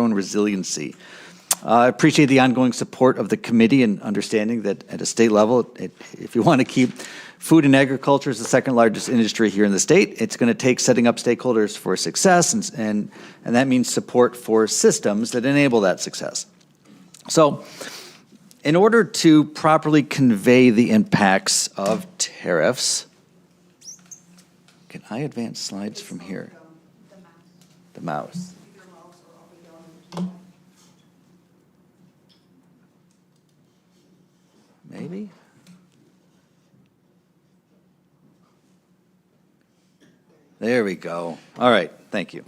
farm-to-grown resiliency. I appreciate the ongoing support of the committee and understanding that at a state level, if you want to keep food and agriculture as the second largest industry here in the state, it's going to take setting up stakeholders for success, and that means support for systems that enable that success. So, in order to properly convey the impacts of tariffs, can I advance slides from here? The mouse. Maybe? There we go. All right, thank you.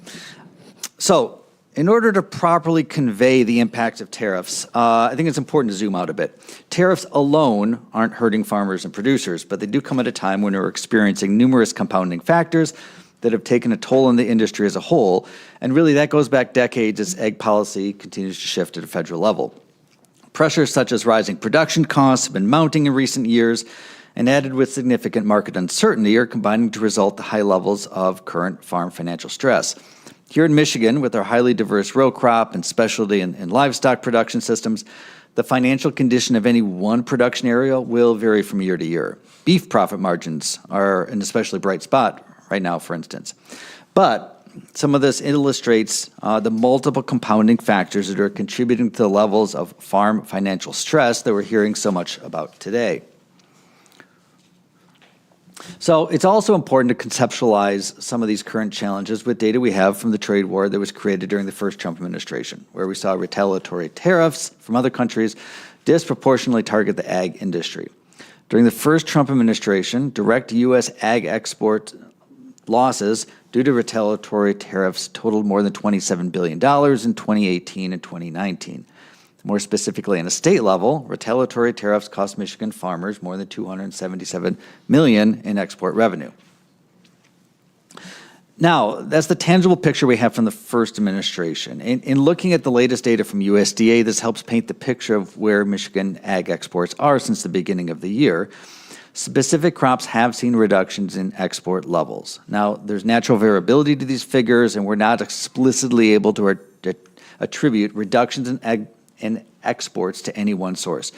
So, in order to properly convey the impacts of tariffs, I think it's important to zoom out a bit. Tariffs alone aren't hurting farmers and producers, but they do come at a time when we're experiencing numerous compounding factors that have taken a toll on the industry as a whole, and really that goes back decades as ag policy continues to shift at a federal level. Pressures such as rising production costs have been mounting in recent years, and added with significant market uncertainty are combining to result to high levels of current farm financial stress. Here in Michigan, with our highly diverse row crop and specialty and livestock production systems, the financial condition of any one production area will vary from year to year. Beef profit margins are an especially bright spot right now, for instance. But some of this illustrates the multiple compounding factors that are contributing to the levels of farm financial stress that we're hearing so much about today. So it's also important to conceptualize some of these current challenges with data we have from the trade war that was created during the first Trump administration, where we saw retaliatory tariffs from other countries disproportionately target the ag industry. During the first Trump administration, direct U.S. ag export losses due to retaliatory tariffs totaled more than $27 billion in 2018 and 2019. More specifically, on a state level, retaliatory tariffs cost Michigan farmers more than $277 million in export revenue. Now, that's the tangible picture we have from the first administration. In looking at the latest data from USDA, this helps paint the picture of where Michigan ag exports are since the beginning of the year. Specific crops have seen reductions in export levels. Now, there's natural variability to these figures, and we're not explicitly able to attribute reductions in exports to any one source.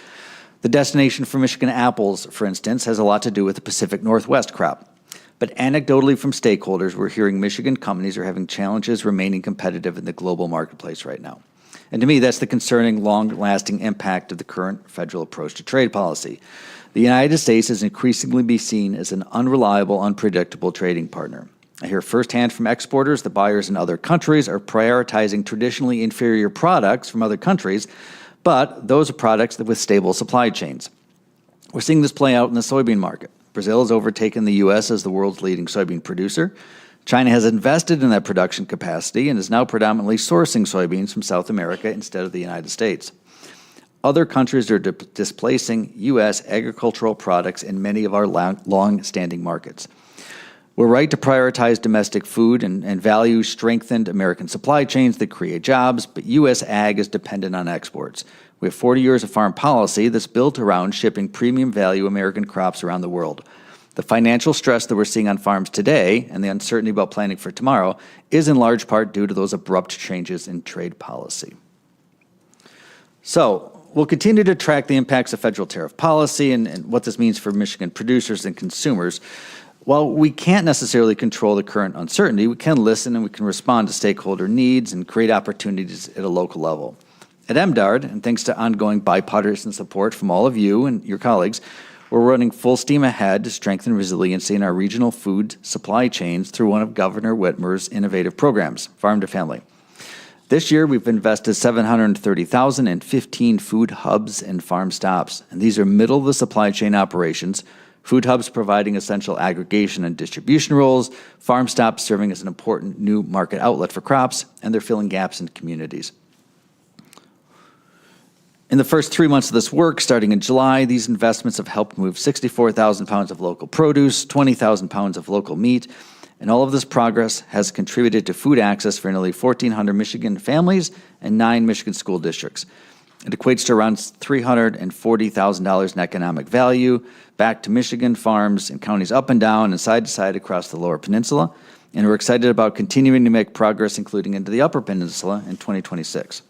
The destination for Michigan apples, for instance, has a lot to do with the Pacific Northwest crop. But anecdotally from stakeholders, we're hearing Michigan companies are having challenges remaining competitive in the global marketplace right now. And to me, that's the concerning, long-lasting impact of the current federal approach to trade policy. The United States is increasingly be seen as an unreliable, unpredictable trading partner. I hear firsthand from exporters that buyers in other countries are prioritizing traditionally inferior products from other countries, but those are products with stable supply chains. We're seeing this play out in the soybean market. Brazil has overtaken the U.S. as the world's leading soybean producer. China has invested in that production capacity and is now predominantly sourcing soybeans from South America instead of the United States. Other countries are displacing U.S. agricultural products in many of our long-standing markets. We're right to prioritize domestic food and value strengthened American supply chains that create jobs, but U.S. ag is dependent on exports. We have 40 years of farm policy that's built around shipping premium value American crops around the world. The financial stress that we're seeing on farms today and the uncertainty about planning for tomorrow is in large part due to those abrupt changes in trade policy. So, we'll continue to track the impacts of federal tariff policy and what this means for Michigan producers and consumers. While we can't necessarily control the current uncertainty, we can listen and we can respond to stakeholder needs and create opportunities at a local level. At MDARD, and thanks to ongoing bipartisan support from all of you and your colleagues, we're running full steam ahead to strengthen resiliency in our regional food supply chains through one of Governor Whitmer's innovative programs, Farm to Family. This year, we've invested $730,000 in 15 food hubs and farm stops, and these are middle-of-the-supply chain operations. Food hubs providing essential aggregation and distribution roles, farm stops serving as an important new market outlet for crops, and they're filling gaps in communities. In the first 3 months of this work, starting in July, these investments have helped move 64,000 pounds of local produce, 20,000 pounds of local meat, and all of this progress has contributed to food access for nearly 1,400 Michigan families and 9 Michigan school districts. It equates to around $340,000 in economic value back to Michigan farms and counties up and down and side to side across the Lower Peninsula. and we're excited about continuing to make progress, including into the Upper Peninsula in 2026.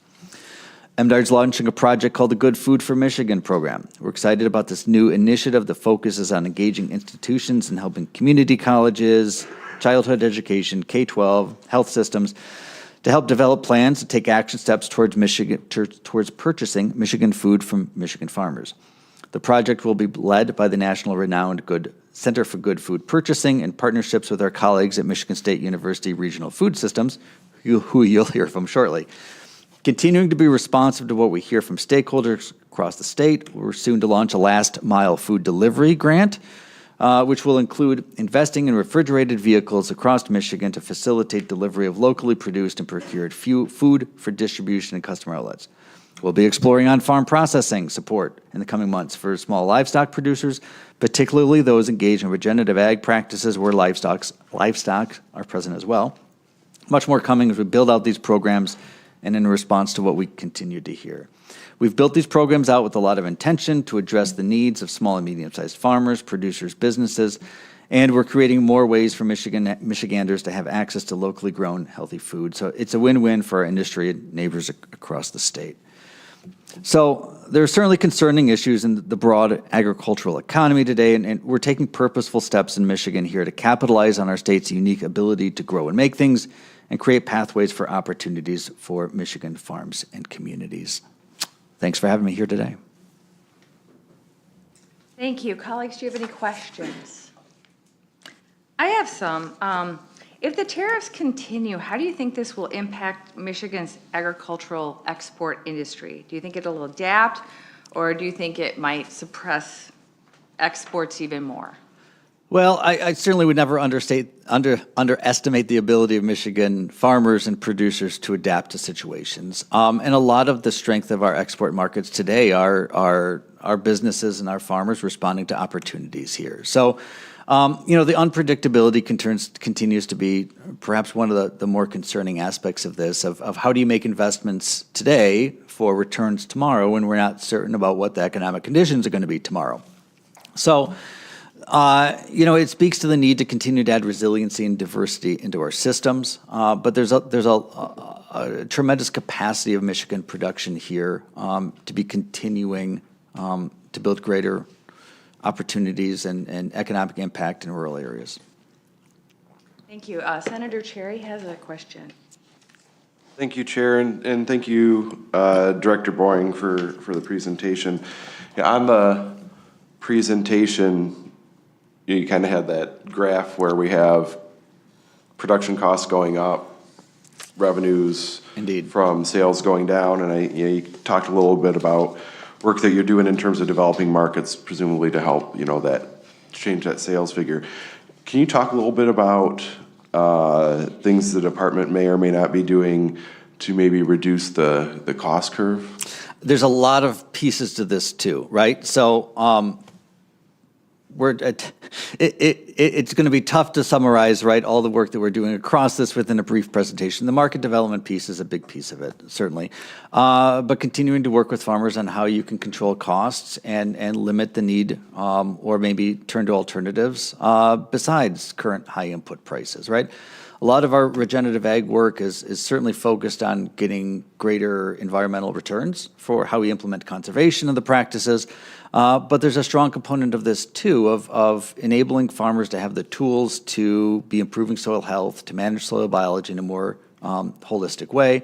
MDARD's launching a project called the Good Food for Michigan program. We're excited about this new initiative that focuses on engaging institutions and helping community colleges, childhood education, K-12, health systems, to help develop plans to take action steps towards purchasing Michigan food from Michigan farmers. The project will be led by the national renowned Center for Good Food Purchasing in partnerships with our colleagues at Michigan State University Regional Food Systems, who you'll hear from shortly. Continuing to be responsive to what we hear from stakeholders across the state, we're soon to launch a last mile food delivery grant, which will include investing in refrigerated vehicles across Michigan to facilitate delivery of locally produced and procured food for distribution and customer outlets. We'll be exploring on-farm processing support in the coming months for small livestock producers, particularly those engaged in regenerative ag practices where livestock are present as well. Much more coming as we build out these programs and in response to what we continue to hear. We've built these programs out with a lot of intention to address the needs of small and medium-sized farmers, producers, businesses, and we're creating more ways for Michiganders to have access to locally grown, healthy food. So it's a win-win for our industry and neighbors across the state. So there are certainly concerning issues in the broad agricultural economy today, and we're taking purposeful steps in Michigan here to capitalize on our state's unique ability to grow and make things and create pathways for opportunities for Michigan farms and communities. Thanks for having me here today. Thank you. Colleagues, do you have any questions? I have some. If the tariffs continue, how do you think this will impact Michigan's agricultural export industry? Do you think it'll adapt, or do you think it might suppress exports even more? Well, I certainly would never underestimate the ability of Michigan farmers and producers to adapt to situations. And a lot of the strength of our export markets today are our businesses and our farmers responding to opportunities here. So, the unpredictability continues to be perhaps one of the more concerning aspects of this, of how do you make investments today for returns tomorrow when we're not certain about what the economic conditions are going to be tomorrow. So, it speaks to the need to continue to add resiliency and diversity into our systems, but there's a tremendous capacity of Michigan production here to be continuing to build greater opportunities and economic impact in rural areas. Thank you. Senator Cherry has a question. Thank you, Chair, and thank you, Director Boring, for the presentation. Yeah, on the presentation, you kind of had that graph where we have production costs going up, revenues Indeed. from sales going down, and you talked a little bit about work that you're doing in terms of developing markets, presumably to help, that change that sales figure. Can you talk a little bit about things the department may or may not be doing to maybe reduce the cost curve? There's a lot of pieces to this too, right? So it's going to be tough to summarize, right, all the work that we're doing across this within a brief presentation. The market development piece is a big piece of it, certainly. But continuing to work with farmers on how you can control costs and limit the need or maybe turn to alternatives besides current high input prices, right? A lot of our regenerative ag work is certainly focused on getting greater environmental returns for how we implement conservation of the practices. But there's a strong component of this too, of enabling farmers to have the tools to be improving soil health, to manage soil biology in a more holistic way.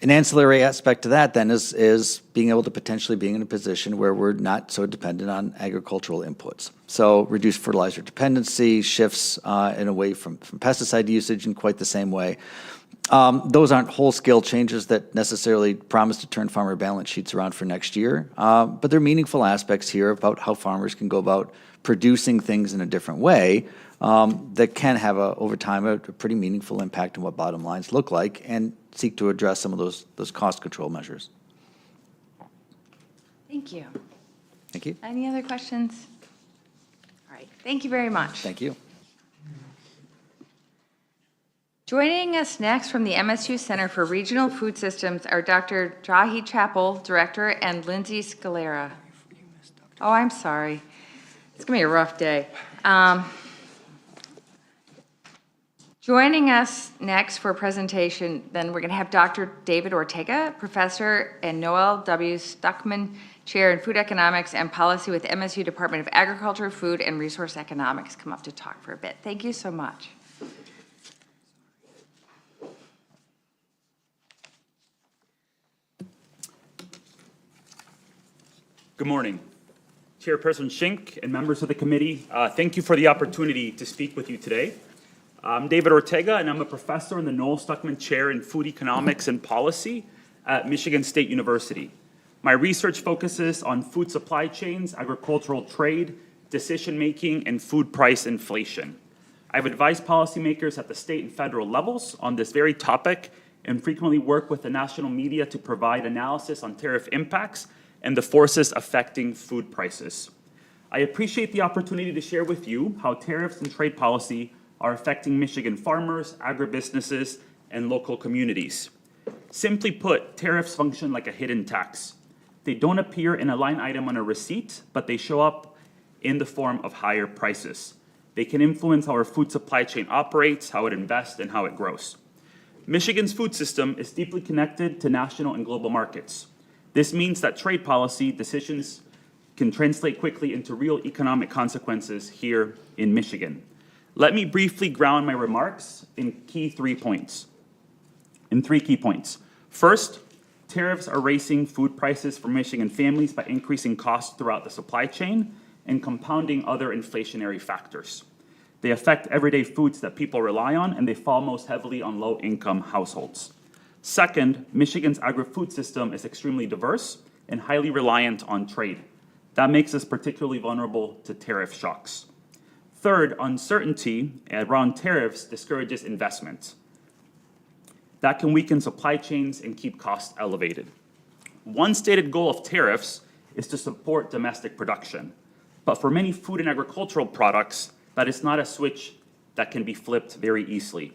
An ancillary aspect to that then is being able to potentially being in a position where we're not so dependent on agricultural inputs. So reduced fertilizer dependency, shifts in away from pesticide usage in quite the same way. Those aren't whole-scale changes that necessarily promise to turn farmer balance sheets around for next year, but they're meaningful aspects here about how farmers can go about producing things in a different way that can have, over time, a pretty meaningful impact on what bottom lines look like and seek to address some of those cost control measures. Thank you. Thank you. Any other questions? All right. Thank you very much. Thank you. Joining us next from the MSU Center for Regional Food Systems are Dr. Jahi Chappell, Director, and Lindsay Scalera. Oh, I'm sorry. It's going to be a rough day. Joining us next for a presentation, then we're going to have Dr. David Ortega, professor and Noel W. Stuckman Chair in Food Economics and Policy with MSU Department of Agriculture, Food, and Resource Economics, come up to talk for a bit. Thank you so much. Good morning. Chairperson Schenck and members of the committee, thank you for the opportunity to speak with you today. I'm David Ortega, and I'm a professor in the NOWL Stuckman Chair in Food Economics and Policy at Michigan State University. My research focuses on food supply chains, agricultural trade, decision-making, and food price inflation. I've advised policymakers at the state and federal levels on this very topic and frequently work with the national media to provide analysis on tariff impacts and the forces affecting food prices. I appreciate the opportunity to share with you how tariffs and trade policy are affecting Michigan farmers, agribusinesses, and local communities. Simply put, tariffs function like a hidden tax. They don't appear in a line item on a receipt, but they show up in the form of higher prices. They can influence how our food supply chain operates, how it invests, and how it grows. Michigan's food system is deeply connected to national and global markets. This means that trade policy decisions can translate quickly into real economic consequences here in Michigan. Let me briefly ground my remarks in three key points. First, tariffs are raising food prices for Michigan families by increasing costs throughout the supply chain and compounding other inflationary factors. They affect everyday foods that people rely on, and they fall most heavily on low-income households. Second, Michigan's agri-food system is extremely diverse and highly reliant on trade. That makes us particularly vulnerable to tariff shocks. Third, uncertainty around tariffs discourages investment. That can weaken supply chains and keep costs elevated. One stated goal of tariffs is to support domestic production. But for many food and agricultural products, that is not a switch that can be flipped very easily.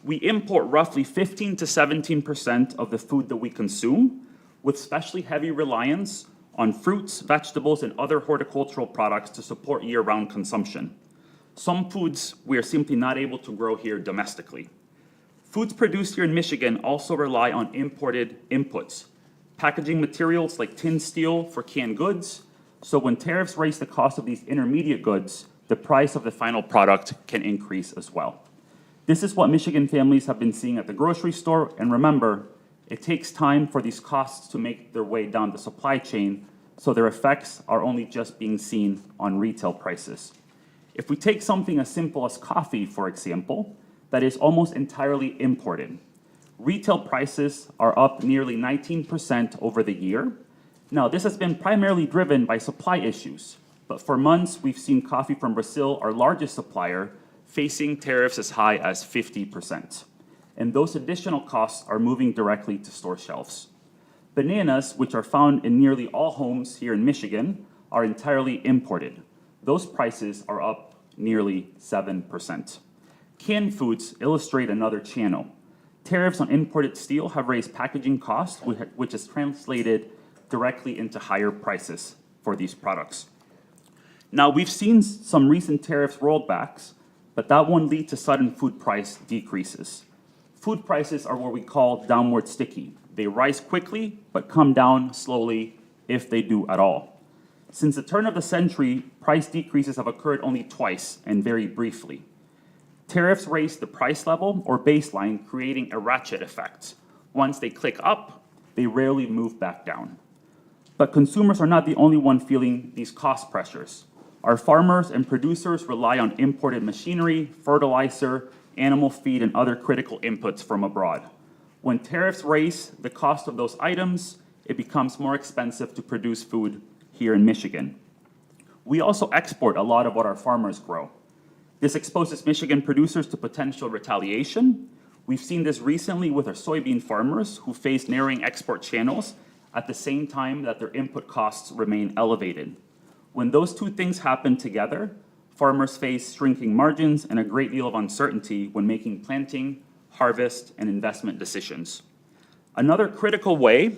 We import roughly 15 to 17% of the food that we consume, with especially heavy reliance on fruits, vegetables, and other horticultural products to support year-round consumption. Some foods we are simply not able to grow here domestically. Foods produced here in Michigan also rely on imported inputs, packaging materials like tin steel for canned goods. So when tariffs raise the cost of these intermediate goods, the price of the final product can increase as well. This is what Michigan families have been seeing at the grocery store, and remember, it takes time for these costs to make their way down the supply chain, so their effects are only just being seen on retail prices. If we take something as simple as coffee, for example, that is almost entirely imported, retail prices are up nearly 19% over the year. Now, this has been primarily driven by supply issues, but for months we've seen coffee from Brazil, our largest supplier, facing tariffs as high as 50%. And those additional costs are moving directly to store shelves. Bananas, which are found in nearly all homes here in Michigan, are entirely imported. Those prices are up nearly 7%. Canned foods illustrate another channel. Tariffs on imported steel have raised packaging costs, which is translated directly into higher prices for these products. Now, we've seen some recent tariff rollbacks, but that won't lead to sudden food price decreases. Food prices are what we call downward sticky. They rise quickly, but come down slowly if they do at all. Since the turn of the century, price decreases have occurred only twice and very briefly. Tariffs raise the price level or baseline, creating a ratchet effect. Once they click up, they rarely move back down. But consumers are not the only one feeling these cost pressures. Our farmers and producers rely on imported machinery, fertilizer, animal feed, and other critical inputs from abroad. When tariffs raise the cost of those items, it becomes more expensive to produce food here in Michigan. We also export a lot of what our farmers grow. This exposes Michigan producers to potential retaliation. We've seen this recently with our soybean farmers who face narrowing export channels at the same time that their input costs remain elevated. When those two things happen together, farmers face shrinking margins and a great deal of uncertainty when making planting, harvest, and investment decisions. Another critical way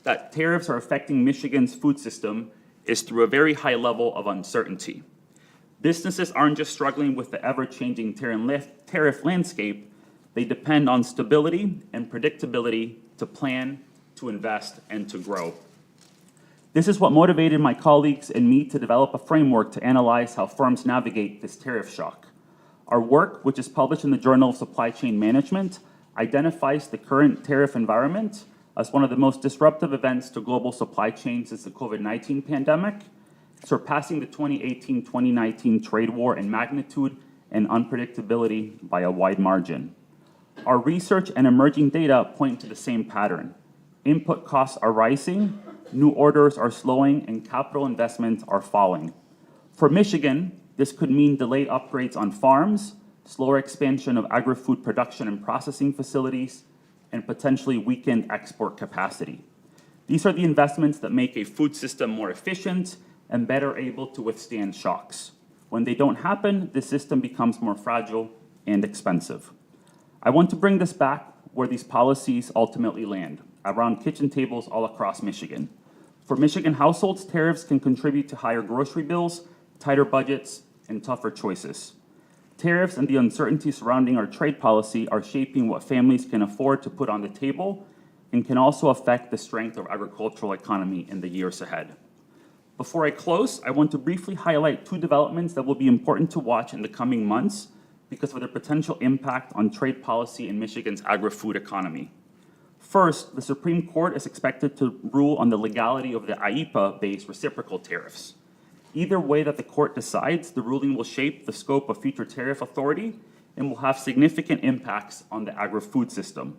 that tariffs are affecting Michigan's food system is through a very high level of uncertainty. Businesses aren't just struggling with the ever-changing tariff landscape, they depend on stability and predictability to plan, to invest, and to grow. This is what motivated my colleagues and me to develop a framework to analyze how firms navigate this tariff shock. Our work, which is published in the Journal of Supply Chain Management, identifies the current tariff environment as one of the most disruptive events to global supply chains since the COVID-19 pandemic, surpassing the 2018-2019 trade war in magnitude and unpredictability by a wide margin. Our research and emerging data point to the same pattern. Input costs are rising, new orders are slowing, and capital investments are falling. For Michigan, this could mean delayed upgrades on farms, slower expansion of agri-food production and processing facilities, and potentially weakened export capacity. These are the investments that make a food system more efficient and better able to withstand shocks. When they don't happen, the system becomes more fragile and expensive. I want to bring this back where these policies ultimately land, around kitchen tables all across Michigan. For Michigan households, tariffs can contribute to higher grocery bills, tighter budgets, and tougher choices. Tariffs and the uncertainty surrounding our trade policy are shaping what families can afford to put on the table and can also affect the strength of agricultural economy in the years ahead. Before I close, I want to briefly highlight two developments that will be important to watch in the coming months because of their potential impact on trade policy in Michigan's agri-food economy. First, the Supreme Court is expected to rule on the legality of the IEEPA-based reciprocal tariffs. Either way that the court decides, the ruling will shape the scope of future tariff authority and will have significant impacts on the agri-food system.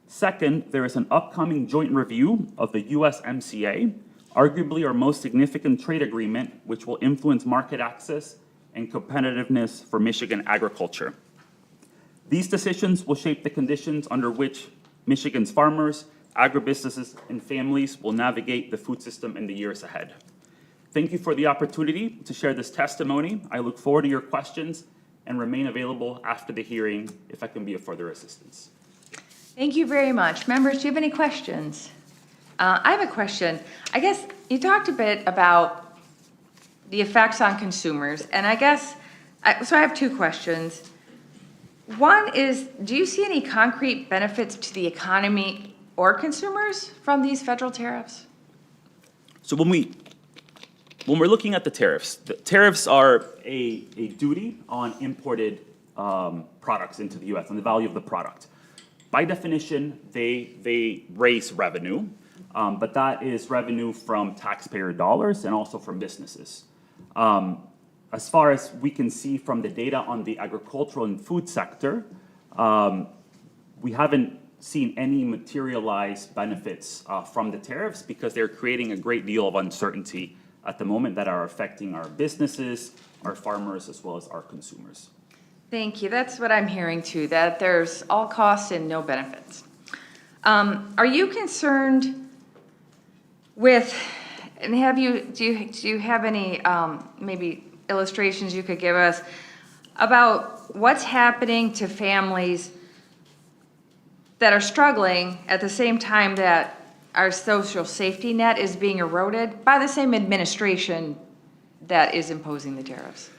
Second, there is an upcoming joint review of the USMCA, arguably our most significant trade agreement, which will influence market access and competitiveness for Michigan agriculture. These decisions will shape the conditions under which Michigan's farmers, agribusinesses, and families will navigate the food system in the years ahead. Thank you for the opportunity to share this testimony. I look forward to your questions and remain available after the hearing if I can be of further assistance. Thank you very much. Members, do you have any questions? I have a question. I guess you talked a bit about the effects on consumers, and so I have two questions. One is, do you see any concrete benefits to the economy or consumers from these federal tariffs? So when we're looking at the tariffs are a duty on imported products into the U.S. and the value of the product. By definition, they raise revenue, but that is revenue from taxpayer dollars and also from businesses. As far as we can see from the data on the agricultural and food sector, we haven't seen any materialized benefits from the tariffs because they're creating a great deal of uncertainty at the moment that are affecting our businesses, our farmers, as well as our consumers. Thank you. That's what I'm hearing too, that there's all costs and no benefits. Are you concerned with, and do you have any maybe illustrations you could give us about what's happening to families that are struggling at the same time that our social safety net is being eroded by the same administration that is imposing the tariffs?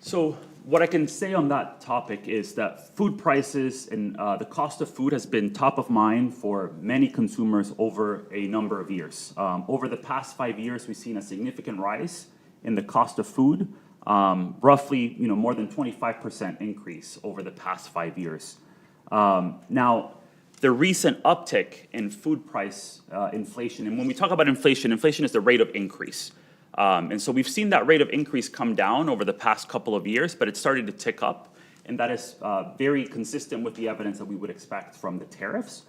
So what I can say on that topic is that food prices and the cost of food has been top of mind for many consumers over a number of years. Over the past 5 years, we've seen a significant rise in the cost of food, roughly more than 25% increase over the past 5 years. Now, the recent uptick in food price inflation, and when we talk about inflation, inflation is the rate of increase. And so we've seen that rate of increase come down over the past couple of years, but it's started to tick up, and that is very consistent with the evidence that we would expect from the tariffs.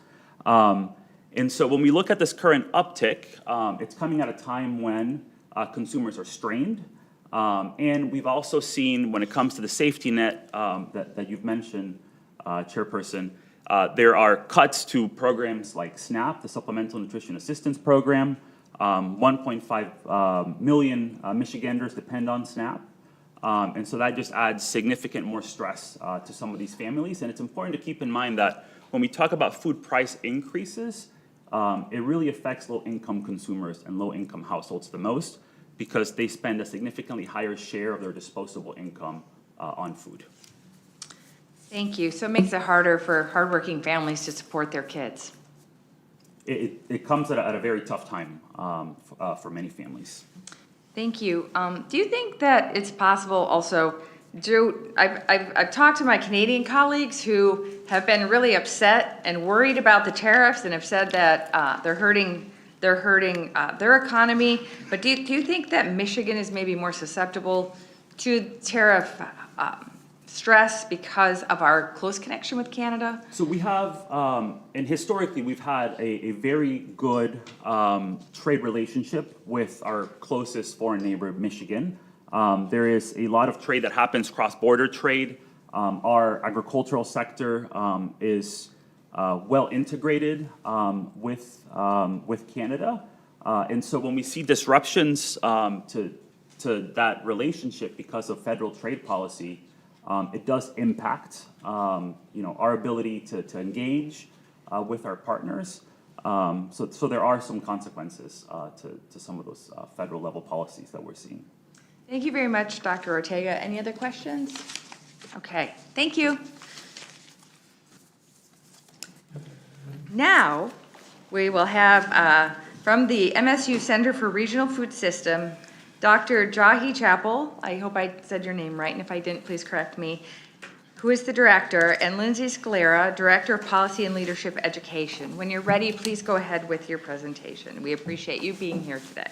And so when we look at this current uptick, it's coming at a time when consumers are strained. And we've also seen, when it comes to the safety net that you've mentioned, Chairperson, there are cuts to programs like SNAP, the Supplemental Nutrition Assistance Program. 1.5 million Michiganders depend on SNAP. And so that just adds significant more stress to some of these families. And it's important to keep in mind that when we talk about food price increases, it really affects low-income consumers and low-income households the most because they spend a significantly higher share of their disposable income on food. Thank you. So it makes it harder for hardworking families to support their kids. It comes at a very tough time for many families. Thank you. Do you think that it's possible also, I've talked to my Canadian colleagues who have been really upset and worried about the tariffs and have said that they're hurting their economy. But do you think that Michigan is maybe more susceptible to tariff stress because of our close connection with Canada? So we have, and historically, we've had a very good trade relationship with our closest foreign neighbor, Michigan. There is a lot of trade that happens, cross-border trade. Our agricultural sector is well integrated with Canada. And so when we see disruptions to that relationship because of federal trade policy, it does impact, our ability to engage with our partners. So there are some consequences to some of those federal level policies that we're seeing. Thank you very much, Dr. Ortega. Any other questions? Okay, thank you. Now, we will have from the MSU Center for Regional Food System, Dr. Jahi Chappell, I hope I said your name right, and if I didn't, please correct me, who is the director, and Lindsay Scalera, Director of Policy and Leadership Education. When you're ready, please go ahead with your presentation. We appreciate you being here today.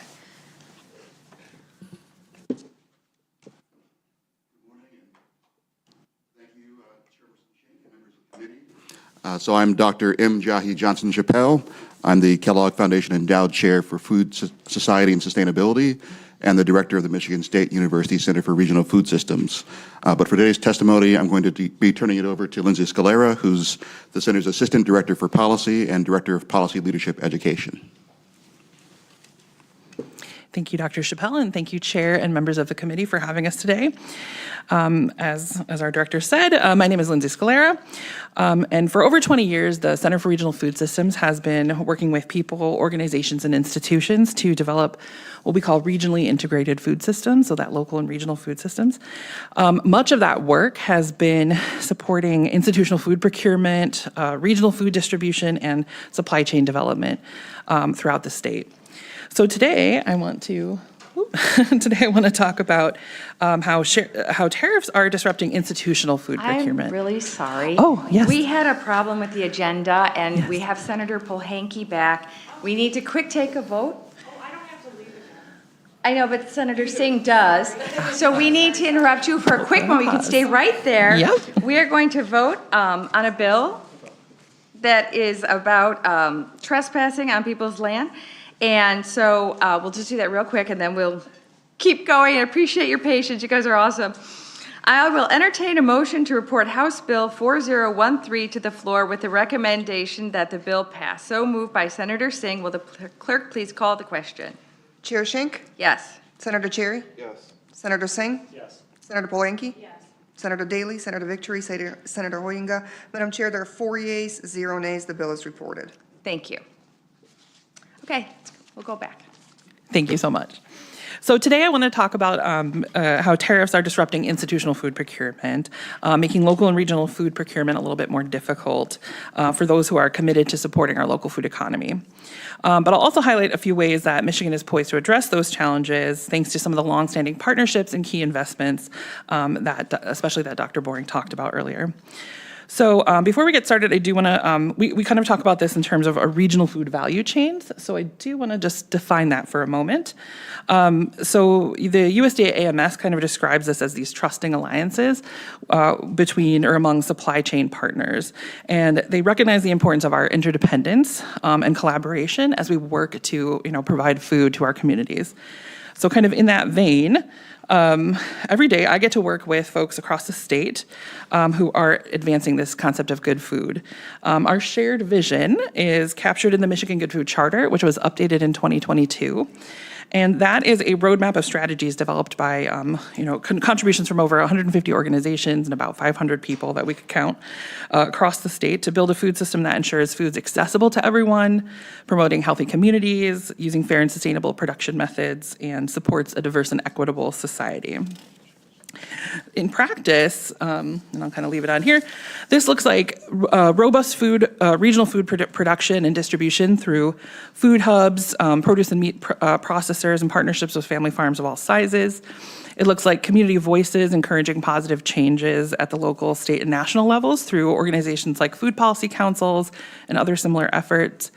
Good morning, and thank you, Chairperson Shank and members of the committee. So I'm Dr. M. Jahi Johnson Chappell. I'm the Kellogg Foundation Endowed Chair for Food Society and Sustainability, and the director of the Michigan State University Center for Regional Food Systems. But for today's testimony, I'm going to be turning it over to Lindsay Scalera, who's the center's Assistant Director for Policy and Director of Policy Leadership Education. Thank you, Dr. Chappell, and thank you, Chair and members of the committee, for having us today. As our director said, my name is Lindsay Scalera, and for over 20 years, the Center for Regional Food Systems has been working with people, organizations, and institutions to develop what we call regionally integrated food systems, so that local and regional food systems. Much of that work has been supporting institutional food procurement, regional food distribution, and supply chain development throughout the state. So today I want to talk about how tariffs are disrupting institutional food procurement. I'm really sorry. Oh, yes. We had a problem with the agenda, and we have Senator Pohanke back. We need to quick take a vote. I don't have to leave. I know, but Senator Singh does. So we need to interrupt you for a quick moment. You can stay right there. Yep. We are going to vote on a bill that is about trespassing on people's land. And so we'll just do that real quick, and then we'll keep going. I appreciate your patience. You guys are awesome. I will entertain a motion to report House Bill 4013 to the floor with the recommendation that the bill pass. So moved by Senator Singh. Will the clerk please call the question? Chair Schenk? Yes. Senator Cherry? Yes. Senator Singh? Yes. Senator Polanki? Yes. Senator Daly, Senator Victory, Senator Hoyinga. Madam Chair, there are 4 yeas, 0 nays. The bill is reported. Thank you. Okay, we'll go back. Thank you so much. So today I want to talk about how tariffs are disrupting institutional food procurement, making local and regional food procurement a little bit more difficult for those who are committed to supporting our local food economy. But I'll also highlight a few ways that Michigan is poised to address those challenges thanks to some of the longstanding partnerships and key investments especially that Dr. Boring talked about earlier. So before we get started, I do want to, we kind of talk about this in terms of a regional food value chains. So I do want to just define that for a moment. So the USDA AMS kind of describes this as these trusting alliances between or among supply chain partners. And they recognize the importance of our interdependence and collaboration as we work to, provide food to our communities. So kind of in that vein, every day I get to work with folks across the state who are advancing this concept of good food. Our shared vision is captured in the Michigan Good Food Charter, which was updated in 2022. And that is a roadmap of strategies developed by, contributions from over 150 organizations and about 500 people that we could count across the state to build a food system that ensures food's accessible to everyone, promoting healthy communities, using fair and sustainable production methods, and supports a diverse and equitable society. In practice, and I'll kind of leave it on here, this looks like robust regional food production and distribution through food hubs, produce and meat processors, and partnerships with family farms of all sizes. It looks like community voices encouraging positive changes at the local, state, and national levels through organizations like food policy councils and other similar efforts.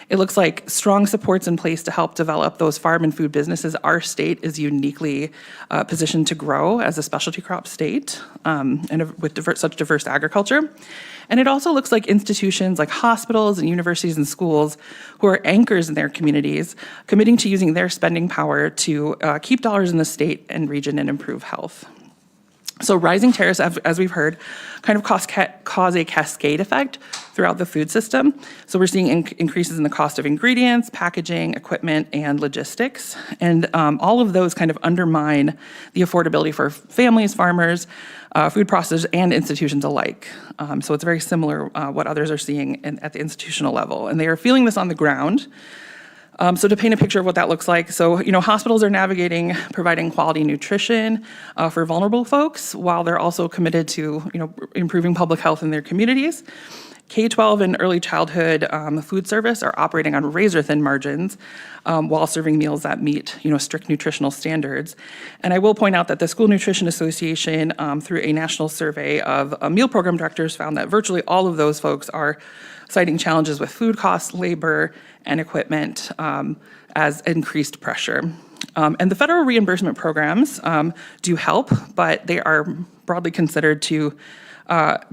It looks like strong supports in place to help develop those farm and food businesses. Our state is uniquely positioned to grow as a specialty crop state and with such diverse agriculture. And it also looks like institutions like hospitals and universities and schools who are anchors in their communities, committing to using their spending power to keep dollars in the state and region and improve health. So rising tariffs, as we've heard, kind of cause a cascade effect throughout the food system. So we're seeing increases in the cost of ingredients, packaging, equipment, and logistics. And all of those kind of undermine the affordability for families, farmers, food processors, and institutions alike. So it's very similar what others are seeing at the institutional level. And they are feeling this on the ground. So to paint a picture of what that looks like, so, hospitals are navigating providing quality nutrition for vulnerable folks while they're also committed to, improving public health in their communities. K-12 and early childhood food service are operating on razor-thin margins while serving meals that meet, strict nutritional standards. And I will point out that the School Nutrition Association, through a national survey of meal program directors, found that virtually all of those folks are citing challenges with food costs, labor, and equipment as increased pressure. And the federal reimbursement programs do help, but they are broadly considered to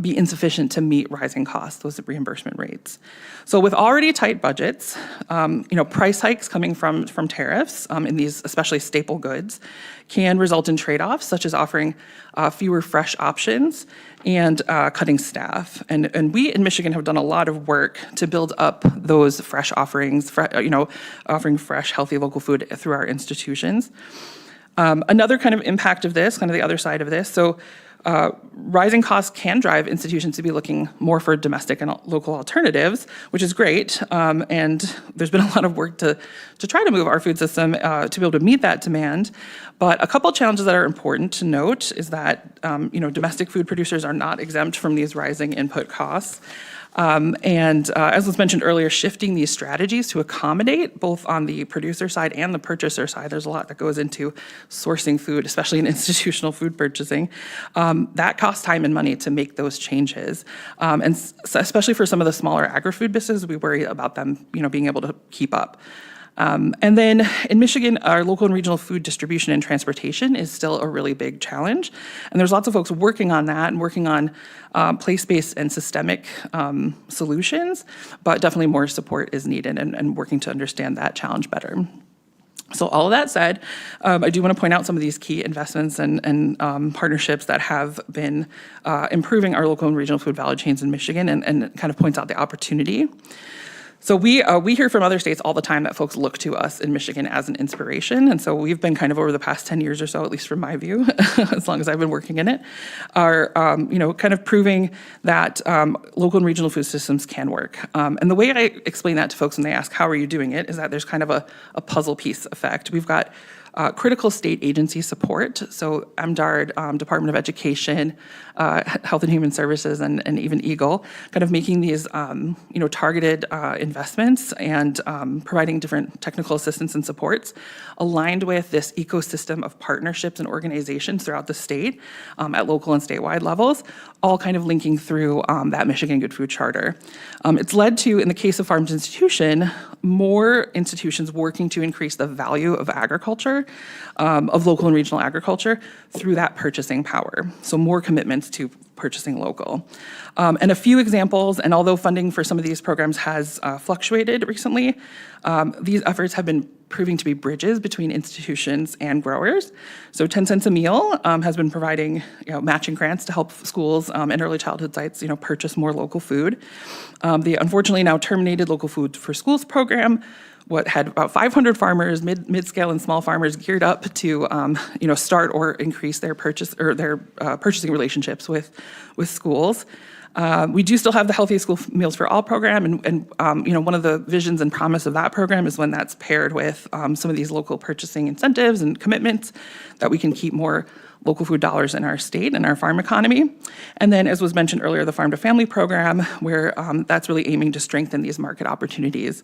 be insufficient to meet rising costs, those reimbursement rates. So with already tight budgets, price hikes coming from tariffs in these especially staple goods can result in trade-offs, such as offering fewer fresh options and cutting staff. And we in Michigan have done a lot of work to build up those fresh offerings, offering fresh, healthy local food through our institutions. Another kind of impact of this, kind of the other side of this, so rising costs can drive institutions to be looking more for domestic and local alternatives, which is great. And there's been a lot of work to try to move our food system to be able to meet that demand. But a couple challenges that are important to note is that domestic food producers are not exempt from these rising input costs. As was mentioned earlier, shifting these strategies to accommodate both on the producer side and the purchaser side, there's a lot that goes into sourcing food, especially in institutional food purchasing. That costs time and money to make those changes. And especially for some of the smaller agri-food businesses, we worry about them being able to keep up. And then in Michigan, our local and regional food distribution and transportation is still a really big challenge. And there's lots of folks working on that and working on place-based and systemic solutions, but definitely more support is needed and working to understand that challenge better. So all of that said, I do want to point out some of these key investments and partnerships that have been improving our local and regional food value chains in Michigan and kind of points out the opportunity. So we hear from other states all the time that folks look to us in Michigan as an inspiration. And so we've been kind of over the past 10 years or so, at least from my view, as long as I've been working in it, are kind of proving that local and regional food systems can work. And the way I explain that to folks when they ask, how are you doing it, is that there's kind of a puzzle piece effect. We've got critical state agency support, so MDARD, Department of Education, Health and Human Services, and even EGLE, kind of making these targeted investments and providing different technical assistance and supports aligned with this ecosystem of partnerships and organizations throughout the state at local and statewide levels, all kind of linking through that Michigan Good Food Charter. It's led to, in the case of Farms Institution, more institutions working to increase the value of agriculture, of local and regional agriculture, through that purchasing power. So more commitments to purchasing local. And a few examples, and although funding for some of these programs has fluctuated recently, these efforts have been proving to be bridges between institutions and growers. So 10 cents a meal has been providing matching grants to help schools and early childhood sites purchase more local food. The unfortunately now terminated Local Food for Schools program had about 500 farmers, mid-scale and small farmers geared up to, start or increase their purchasing relationships with schools. We do still have the Healthy School Meals for All program, and one of the visions and promise of that program is when that's paired with some of these local purchasing incentives and commitments, that we can keep more local food dollars in our state and our farm economy. And then, as was mentioned earlier, the Farm to Family program, where that's really aiming to strengthen these market opportunities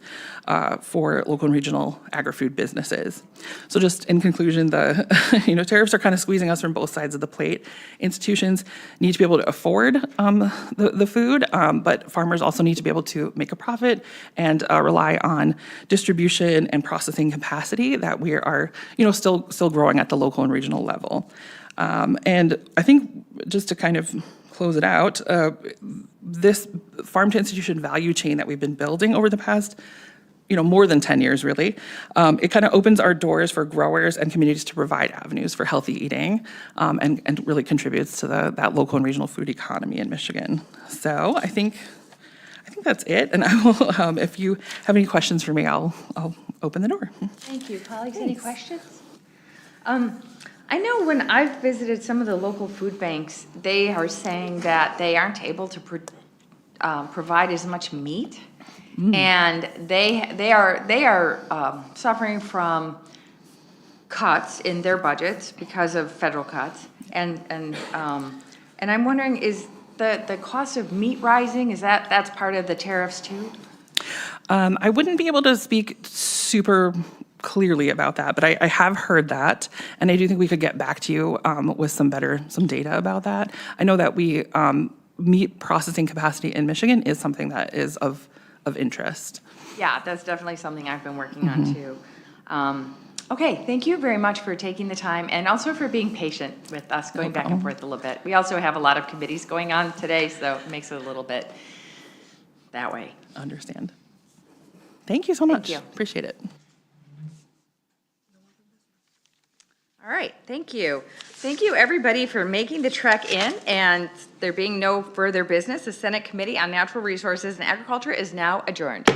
for local and regional agri-food businesses. So just in conclusion, the tariffs are kind of squeezing us from both sides of the plate. Institutions need to be able to afford the food, but farmers also need to be able to make a profit and rely on distribution and processing capacity that we are still growing at the local and regional level. And I think just to kind of close it out, this farm to institution value chain that we've been building over the past, more than 10 years really, it kind of opens our doors for growers and communities to provide avenues for healthy eating, and really contributes to that local and regional food economy in Michigan. So I think that's it. And I will, if you have any questions for me, I'll open the door. Thank you. Colleagues, any questions? I know when I've visited some of the local food banks, they are saying that they aren't able to provide as much meat, and they are suffering from cuts in their budgets because of federal cuts, and I'm wondering, is the cost of meat rising? Is that's part of the tariffs too? I wouldn't be able to speak super clearly about that, but I have heard that, and I do think we could get back to you with some data about that. I know that meat processing capacity in Michigan is something that is of interest. Yeah, that's definitely something I've been working on too. Okay, thank you very much for taking the time, and also for being patient with us going back and forth a little bit. We also have a lot of committees going on today, so it makes it a little bit that way. Understand. Thank you so much. Thank you. Appreciate it. All right, thank you. Thank you, everybody, for making the trek in, and there being no further business, the Senate Committee on Natural Resources and Agriculture is now adjourned.